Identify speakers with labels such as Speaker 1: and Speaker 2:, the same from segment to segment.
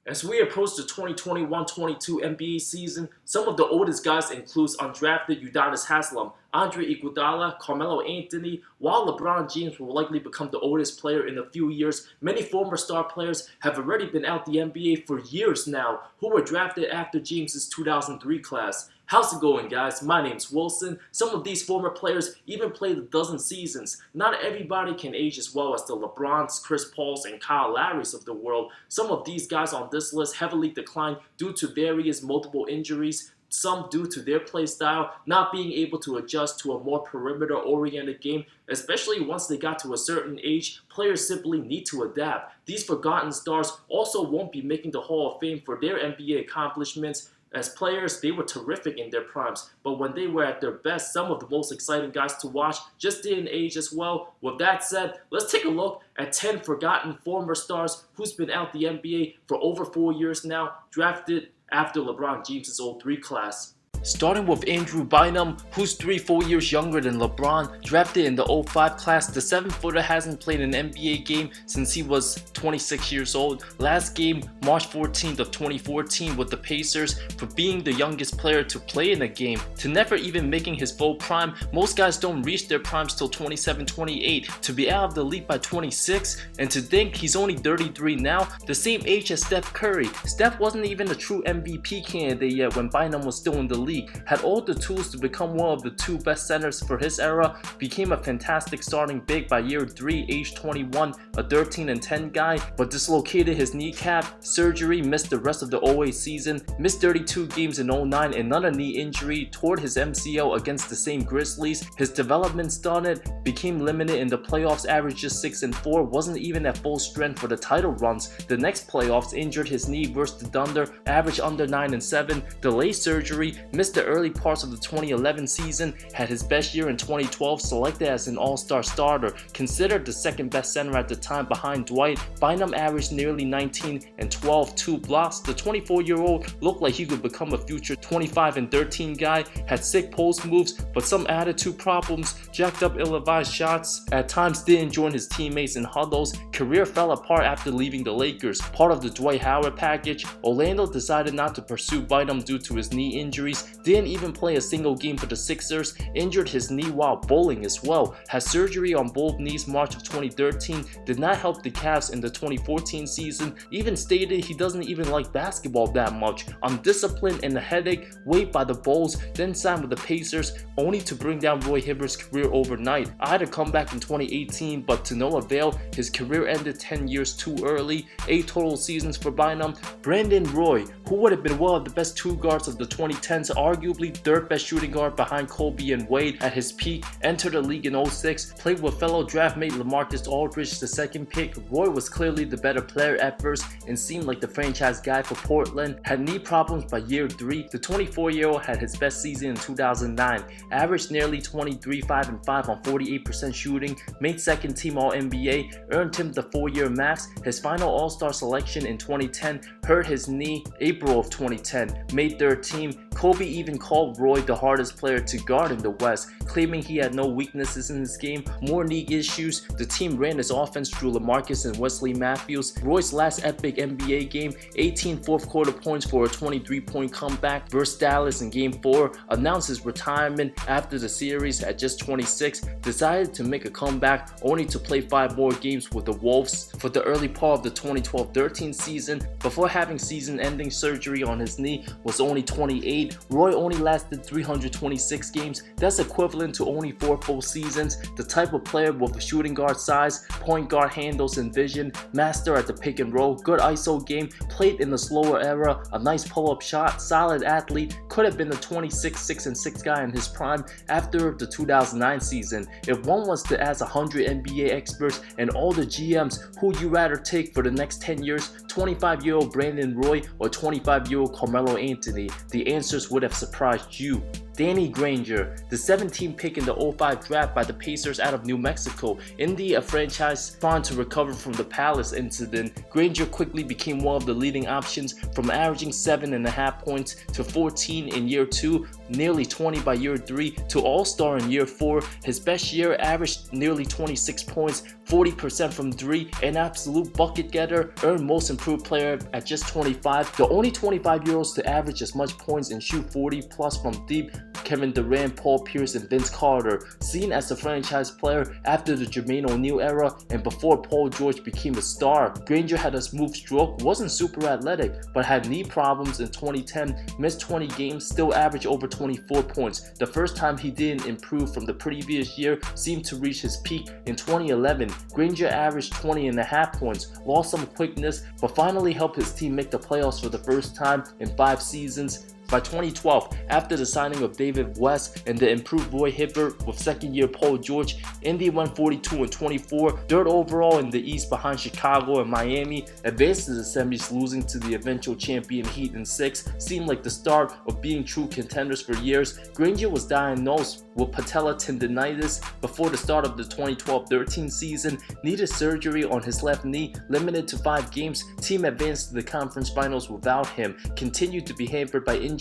Speaker 1: As we approach the 2021-22 NBA season, some of the oldest guys include undrafted Udonis Haslem, Andre Iguodala, Carmelo Anthony. While LeBron James will likely become the oldest player in a few years, many former star players have already been out the NBA for years now who were drafted after James's 2003 class. How's it going, guys? My name's Wilson. Some of these former players even played a dozen seasons. Not everybody can age as well as the LeBrons, Chris Pauls, and Kyle Lowrys of the world. Some of these guys on this list heavily declined due to various multiple injuries, some due to their play style not being able to adjust to a more perimeter-oriented game. Especially once they got to a certain age, players simply need to adapt. These forgotten stars also won't be making the Hall of Fame for their NBA accomplishments. As players, they were terrific in their primes, but when they were at their best, some of the most exciting guys to watch just didn't age as well. With that said, let's take a look at 10 forgotten former stars who's been out the NBA for over 4 years now, drafted after LeBron James' 03 class. Starting with Andrew Bynum, who's 3-4 years younger than LeBron, drafted in the 05 class. The 7-footer hasn't played an NBA game since he was 26 years old. Last game, March 14th of 2014 with the Pacers, for being the youngest player to play in a game, to never even making his full prime. Most guys don't reach their primes till 27-28. To be out of the league by 26, and to think he's only 33 now, the same age as Steph Curry. Steph wasn't even a true MVP candidate yet when Bynum was still in the league. Had all the tools to become one of the 2 best centers for his era, became a fantastic starting big by year 3, age 21, a 13-10 guy, but dislocated his kneecap, surgery, missed the rest of the 08 season, missed 32 games in 09, another knee injury, tore his MCL against the same Grizzlies. His development started, became limited in the playoffs, averaged just 6-4, wasn't even at full strength for the title runs. The next playoffs, injured his knee versus the Thunder, averaged under 9-7, delayed surgery, missed the early parts of the 2011 season, had his best year in 2012, selected as an all-star starter, considered the second best center at the time behind Dwight. Bynum averaged nearly 19 and 12, 2 blocks. The 24-year-old looked like he could become a future 25-13 guy, had sick post moves, but some attitude problems, jacked up ill-advised shots, at times didn't join his teammates in huddles. Career fell apart after leaving the Lakers. Part of the Dwight Howard package, Orlando decided not to pursue Bynum due to his knee injuries. Didn't even play a single game for the Sixers, injured his knee while bowling as well, had surgery on both knees March of 2013, did not help the Cavs in the 2014 season, even stated he doesn't even like basketball that much, undisciplined and a headache, waived by the Bulls, then signed with the Pacers, only to bring down Roy Hibbert's career overnight. I had to come back in 2018, but to no avail. His career ended 10 years too early, 8 total seasons for Bynum. Brandon Roy, who would have been one of the best 2 guards of the 2010s, arguably 3rd best shooting guard behind Kobe and Wade at his peak, entered the league in 06, played with fellow draft mate LaMarcus Aldridge, the 2nd pick. Roy was clearly the better player at first and seemed like the franchise guy for Portland. Had knee problems by year 3. The 24-year-old had his best season in 2009, averaged nearly 23, 5-5 on 48% shooting, made 2nd team All-NBA, earned him the 4-year max. His final All-Star selection in 2010 hurt his knee April of 2010, made 3rd team. Kobe even called Roy the hardest player to guard in the West, claiming he had no weaknesses in his game, more knee issues. The team ran his offense through LaMarcus and Wesley Matthews. Roy's last epic NBA game, 18 fourth-quarter points for a 23-point comeback versus Dallas in Game 4, announced his retirement after the series at just 26, decided to make a comeback only to play 5 more games with the Wolves for the early part of the 2012-13 season. Before having season-ending surgery on his knee, was only 28. Roy only lasted 326 games. That's equivalent to only 4 full seasons. The type of player with a shooting guard size, point guard handles and vision, master at the pick and roll, good ISO game, played in the slower era, a nice pull-up shot, solid athlete, could have been the 26, 6-6 guy in his prime after the 2009 season. If one was to ask 100 NBA experts and all the GMs who you rather take for the next 10 years, 25-year-old Brandon Roy or 25-year-old Carmelo Anthony, the answers would have surprised you. Danny Granger, the 17th pick in the 05 draft by the Pacers out of New Mexico. Indy, a franchise trying to recover from the Palace incident, Granger quickly became one of the leading options, from averaging 7.5 points to 14 in year 2, nearly 20 by year 3, to All-Star in year 4. His best year averaged nearly 26 points, 40% from 3, an absolute bucket getter, earned most improved player at just 25, the only 25-year-olds to average as much points and shoot 40 plus from deep. Kevin Durant, Paul Pierce, and Vince Carter, seen as a franchise player after the Jermaine O'Neal era and before Paul George became a star. Granger had a smooth stroke, wasn't super athletic, but had knee problems in 2010, missed 20 games, still averaged over 24 points. The first time he didn't improve from the previous year seemed to reach his peak in 2011. Granger averaged 20.5 points, lost some quickness, but finally helped his team make the playoffs for the first time in 5 seasons. By 2012, after the signing of David West and the improved Roy Hibbert with second-year Paul George, Indy went 42-24, third overall in the East behind Chicago and Miami, advanced to the semis, losing to the eventual champion Heat in 6, seemed like the start of being true contenders for years. Granger was diagnosed with patella tendonitis before the start of the 2012-13 season, needed surgery on his left knee, limited to 5 games, team advanced to the conference finals without him, continued to be hampered by injuries,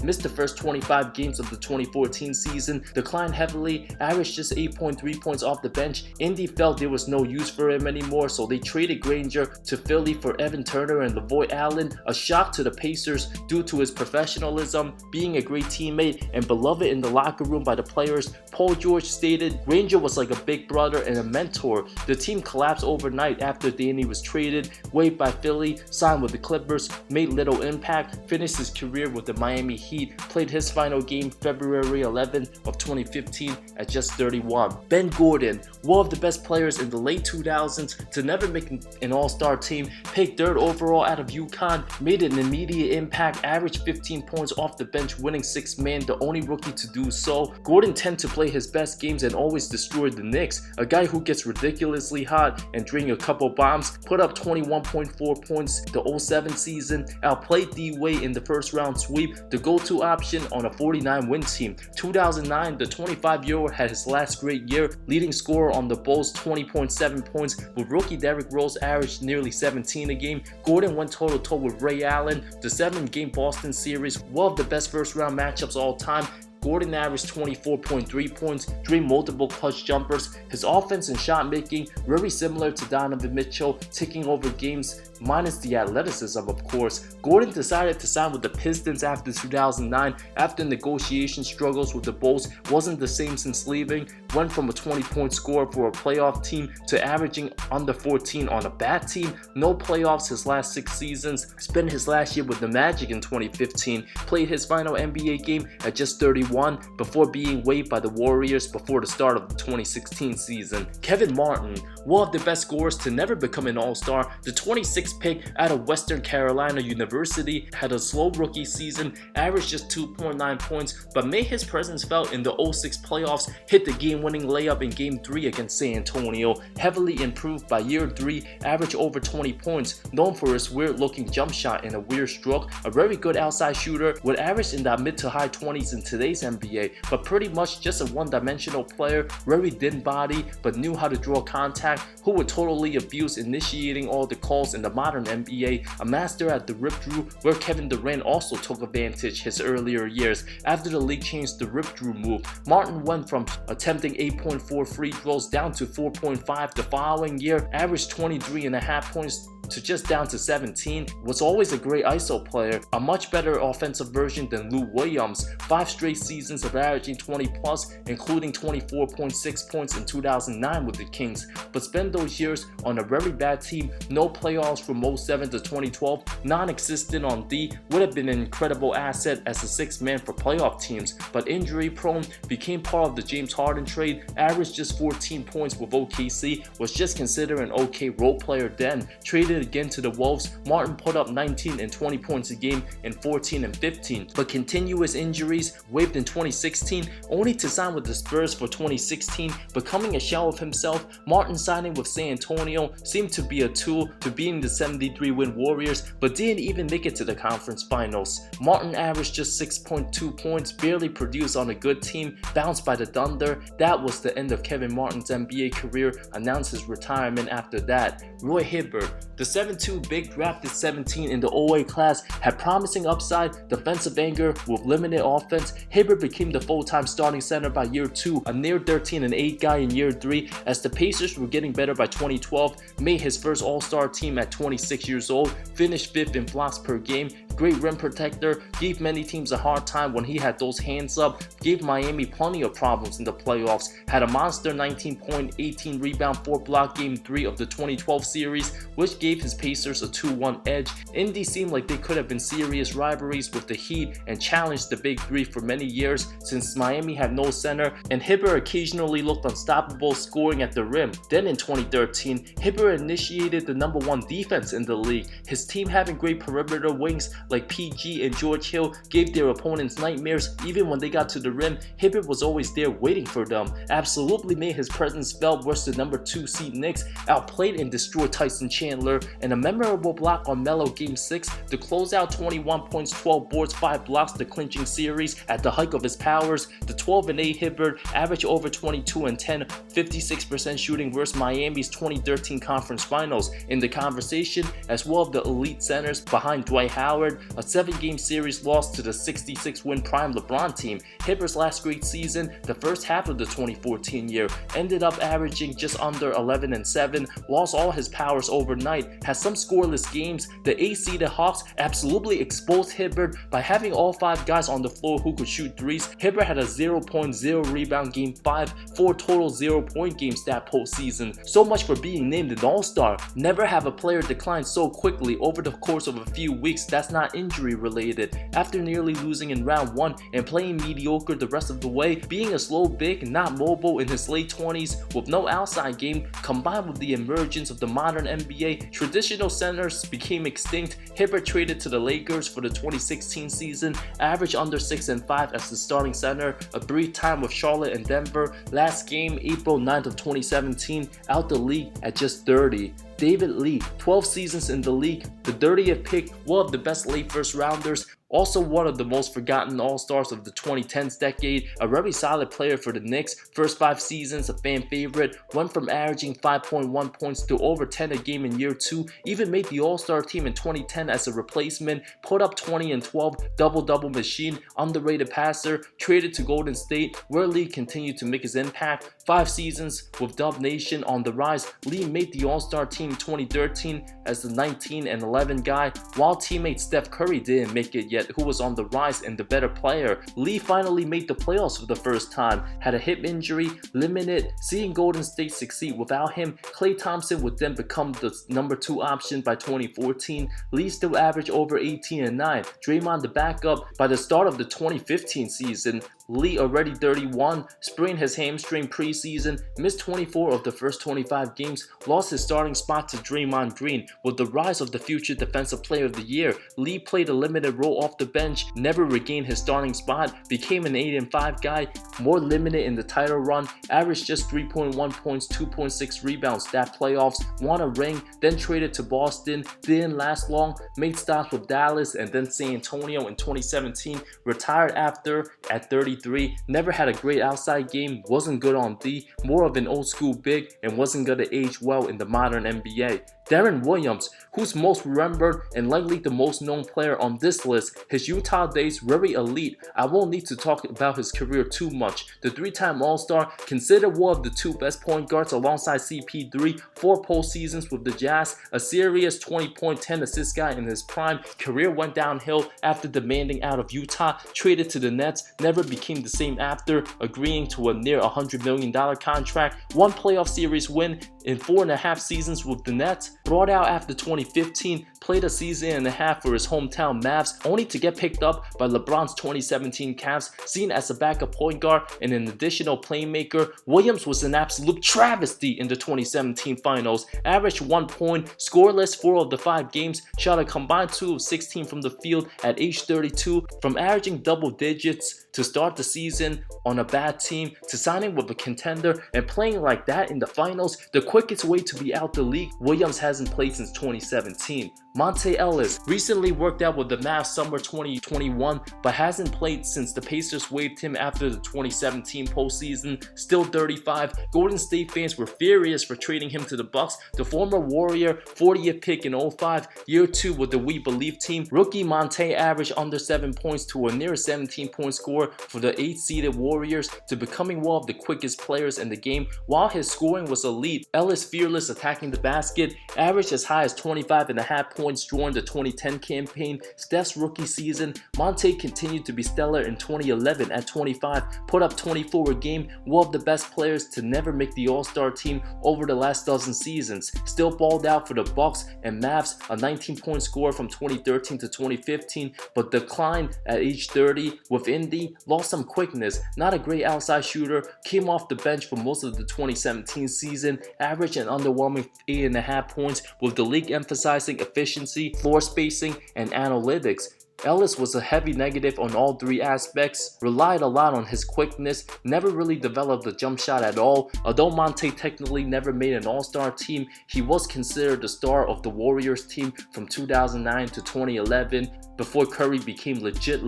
Speaker 1: missed the first 25 games of the 2014 season, declined heavily, averaged just 8.3 points off the bench. Indy felt there was no use for him anymore, so they traded Granger to Philly for Evan Turner and LaVoy Allen, a shock to the Pacers due to his professionalism, being a great teammate, and beloved in the locker room by the players. Paul George stated, Granger was like a big brother and a mentor. The team collapsed overnight after Danny was traded, waived by Philly, signed with the Clippers, made little impact, finished his career with the Miami Heat, played his final game February 11th of 2015 at just 31. Ben Gordon, one of the best players in the late 2000s to never make an all-star team, picked third overall out of UConn, made an immediate impact, averaged 15 points off the bench, winning 6th man, the only rookie to do so. Gordon tended to play his best games and always destroyed the Knicks, a guy who gets ridiculously hot and during a couple bombs, put up 21.4 points the 07 season, outplayed D-Wade in the first round sweep, the go-to option on a 49-win team. 2009, the 25-year-old had his last great year, leading scorer on the Bulls, 20.7 points, with rookie Derrick Rose averaged nearly 17 a game. Gordon went toe-to-toe with Ray Allen. The 7-game Boston series, one of the best first-round matchups all time. Gordon averaged 24.3 points, dreamed multiple clutch jumpers. His offense and shot making very similar to Donovan Mitchell, taking over games minus the athleticism, of course. Gordon decided to sign with the Pistons after 2009 after negotiation struggles with the Bulls wasn't the same since leaving. Went from a 20-point scorer for a playoff team to averaging under 14 on a bad team. No playoffs his last 6 seasons. Spent his last year with the Magic in 2015. Played his final NBA game at just 31 before being waived by the Warriors before the start of the 2016 season. Kevin Martin, one of the best scorers to never become an all-star, the 26th pick out of Western Carolina University, had a slow rookie season, averaged just 2.9 points, but made his presence felt in the 06 playoffs, hit the game-winning layup in Game 3 against San Antonio, heavily improved by year 3, averaged over 20 points, known for his weird-looking jump shot and a weird stroke, a very good outside shooter, would average in the mid to high 20s in today's NBA, but pretty much just a one-dimensional player, very thin body, but knew how to draw contact, who would totally abuse initiating all the calls in the modern NBA, a master at the rip-drew, where Kevin Durant also took advantage his earlier years. After the league changed the rip-drew move, Martin went from attempting 8.4 free throws down to 4.5 the following year, averaged 23.5 points to just down to 17, was always a great ISO player, a much better offensive version than Lou Williams, 5 straight seasons of averaging 20 plus, including 24.6 points in 2009 with the Kings, but spent those years on a very bad team, no playoffs from 07 to 2012, non-existent on D, would have been an incredible asset as a 6th man for playoff teams, but injury prone, became part of the James Harden trade, averaged just 14 points with OKC, was just considered an okay role player then, traded again to the Wolves. Martin put up 19 and 20 points a game in 14 and 15, but continuous injuries, waived in 2016, only to sign with the Spurs for 2016, becoming a shell of himself. Martin signing with San Antonio seemed to be a tool to beating the 73-win Warriors, but didn't even make it to the conference finals. Martin averaged just 6.2 points, barely produced on a good team, bounced by the Thunder. That was the end of Kevin Martin's NBA career, announced his retirement after that. Roy Hibbert, the 7'2" big drafted 17 in the OA class had promising upside, defensive anger with limited offense. Hibbert became the full-time starting center by year 2, a near 13-8 guy in year 3 as the Pacers were getting better by 2012, made his first All-Star team at 26 years old, finished 5th in blocks per game, great rim protector, gave many teams a hard time when he had those hands up, gave Miami plenty of problems in the playoffs, had a monster 19 point, 18 rebound, 4 block game 3 of the 2012 series, which gave his Pacers a 2-1 edge. Indy seemed like they could have been serious rivalries with the Heat and challenged the Big Three for many years since Miami had no center, and Hibbert occasionally looked unstoppable scoring at the rim. Then in 2013, Hibbert initiated the #1 defense in the league. His team having great perimeter wings like PG and George Hill gave their opponents nightmares. Even when they got to the rim, Hibbert was always there waiting for them. Absolutely made his presence felt versus the #2 seed Knicks, outplayed and destroyed Tyson Chandler, and a memorable block on Melo Game 6 to close out 21 points, 12 boards, 5 blocks, the clinching series at the height of his powers. The 12-8 Hibbert averaged over 22 and 10, 56% shooting versus Miami's 2013 conference finals in the conversation, as well as the elite centers behind Dwight Howard. A 7-game series loss to the 66-win prime LeBron team. Hibbert's last great season, the first half of the 2014 year, ended up averaging just under 11 and 7, lost all his powers overnight, had some scoreless games. The 8-seeded Hawks absolutely exposed Hibbert by having all 5 guys on the floor who could shoot threes. Hibbert had a 0.0 rebound game 5, 4 total 0-point games that postseason. So much for being named an All-Star. Never have a player decline so quickly over the course of a few weeks that's not injury related. After nearly losing in round 1 and playing mediocre the rest of the way, being a slow big, not mobile in his late 20s with no outside game, combined with the emergence of the modern NBA, traditional centers became extinct. Hibbert traded to the Lakers for the 2016 season, averaged under 6 and 5 as the starting center, a brief time with Charlotte and Denver. Last game, April 9th of 2017, out the league at just 30. David Lee, 12 seasons in the league, the 30th pick, one of the best late first rounders, also one of the most forgotten All-Stars of the 2010s decade, a very solid player for the Knicks. First 5 seasons, a fan favorite, went from averaging 5.1 points to over 10 a game in year 2, even made the All-Star team in 2010 as a replacement, put up 20 and 12, double-double machine, underrated passer, traded to Golden State, where Lee continued to make his impact. 5 seasons with Dub Nation on the rise, Lee made the All-Star team in 2013 as the 19 and 11 guy, while teammate Steph Curry didn't make it yet, who was on the rise and the better player. Lee finally made the playoffs for the first time, had a hip injury, limited, seeing Golden State succeed without him. Klay Thompson would then become the #2 option by 2014. Lee still averaged over 18 and 9. Draymond the backup by the start of the 2015 season. Lee, already 31, sprained his hamstring preseason, missed 24 of the first 25 games, lost his starting spot to Draymond Green. With the rise of the future Defensive Player of the Year, Lee played a limited role off the bench, never regained his starting spot, became an 8 and 5 guy, more limited in the title run, averaged just 3.1 points, 2.6 rebounds that playoffs, won a ring, then traded to Boston, didn't last long, made stops with Dallas and then San Antonio in 2017, retired after at 33, never had a great outside game, wasn't good on D, more of an old school big, and wasn't gonna age well in the modern NBA. Deron Williams, who's most remembered and likely the most known player on this list, his Utah days very elite. I won't need to talk about his career too much. The 3-time All-Star, considered one of the 2 best point guards alongside CP3, 4 postseasons with the Jazz, a serious 20-point, 10-assist guy in his prime. Career went downhill after demanding out of Utah, traded to the Nets, never became the same after, agreeing to a near $100 million contract, 1 playoff series win in 4.5 seasons with the Nets, brought out after 2015, played a season and a half for his hometown Mavs, only to get picked up by LeBron's 2017 Cavs, seen as a backup point guard and an additional playmaker. Williams was an absolute travesty in the 2017 finals, averaged 1 point, scoreless 4 of the 5 games, shot a combined 2 of 16 from the field at age 32, from averaging double digits to start the season on a bad team to signing with a contender and playing like that in the finals, the quickest way to be out the league. Williams hasn't played since 2017. Monta Ellis recently worked out with the Mavs summer 2021, but hasn't played since the Pacers waived him after the 2017 postseason. Still 35, Golden State fans were furious for trading him to the Bucks. The former Warrior, 40th pick in 05, year 2 with the We Believe team. Rookie Monta averaged under 7 points to a near 17-point score for the 8th-seeded Warriors, to becoming one of the quickest players in the game. While his scoring was elite, Ellis, fearless attacking the basket, averaged as high as 25.5 points during the 2010 campaign. Steph's rookie season, Monta continued to be stellar in 2011 at 25, put up 24 a game, one of the best players to never make the All-Star team over the last dozen seasons. Still balled out for the Bucks and Mavs, a 19-point score from 2013 to 2015, but declined at age 30 with Indy, lost some quickness, not a great outside shooter, came off the bench for most of the 2017 season, averaged an underwhelming 8.5 points, with the league emphasizing efficiency, floor spacing, and analytics. Ellis was a heavy negative on all 3 aspects, relied a lot on his quickness, never really developed a jump shot at all. Although Monta technically never made an All-Star team, he was considered the star of the Warriors team from 2009 to 2011, before Curry became legit.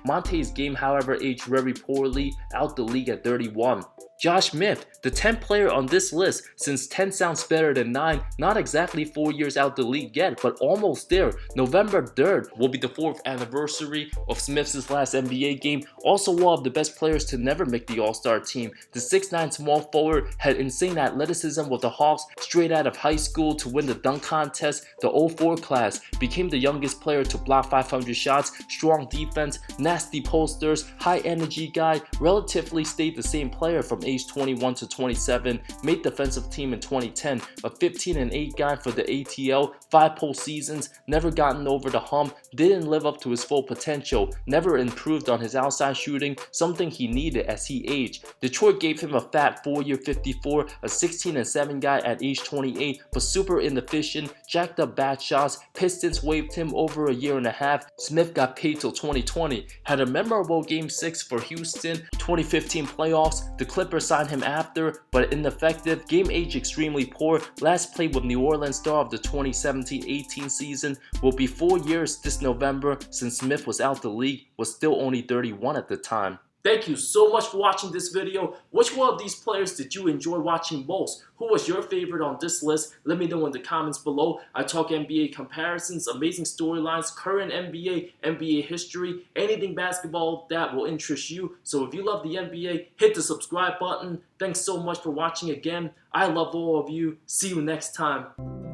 Speaker 1: Monta's game, however, aged very poorly, out the league at 31. Josh Smith, the 10th player on this list. Since 10 sounds better than 9, not exactly 4 years out the league yet, but almost there. November 3rd will be the 4th anniversary of Smith's last NBA game. Also one of the best players to never make the All-Star team. The 6'9" small forward had insane athleticism with the Hawks straight out of high school to win the dunk contest. The 04 class, became the youngest player to block 500 shots, strong defense, nasty posters, high energy guy, relatively stayed the same player from age 21 to 27, made defensive team in 2010, a 15-8 guy for the ATL, 5 postseasons, never gotten over the hump, didn't live up to his full potential, never improved on his outside shooting, something he needed as he aged. Detroit gave him a fat 4-year 54, a 16-7 guy at age 28, but super inefficient, jacked up bad shots. Pistons waived him over a year and a half. Smith got paid till 2020, had a memorable Game 6 for Houston, 2015 playoffs. The Clippers signed him after, but ineffective. Game age extremely poor. Last played with New Orleans star of the 2017-18 season. Will be 4 years this November since Smith was out the league, was still only 31 at the time. Thank you so much for watching this video. Which one of these players did you enjoy watching most? Who was your favorite on this list? Let me know in the comments below. I talk NBA comparisons, amazing storylines, current NBA history, anything basketball that will interest you. So if you love the NBA, hit the subscribe button. Thanks so much for watching again. I love all of you. See you next time.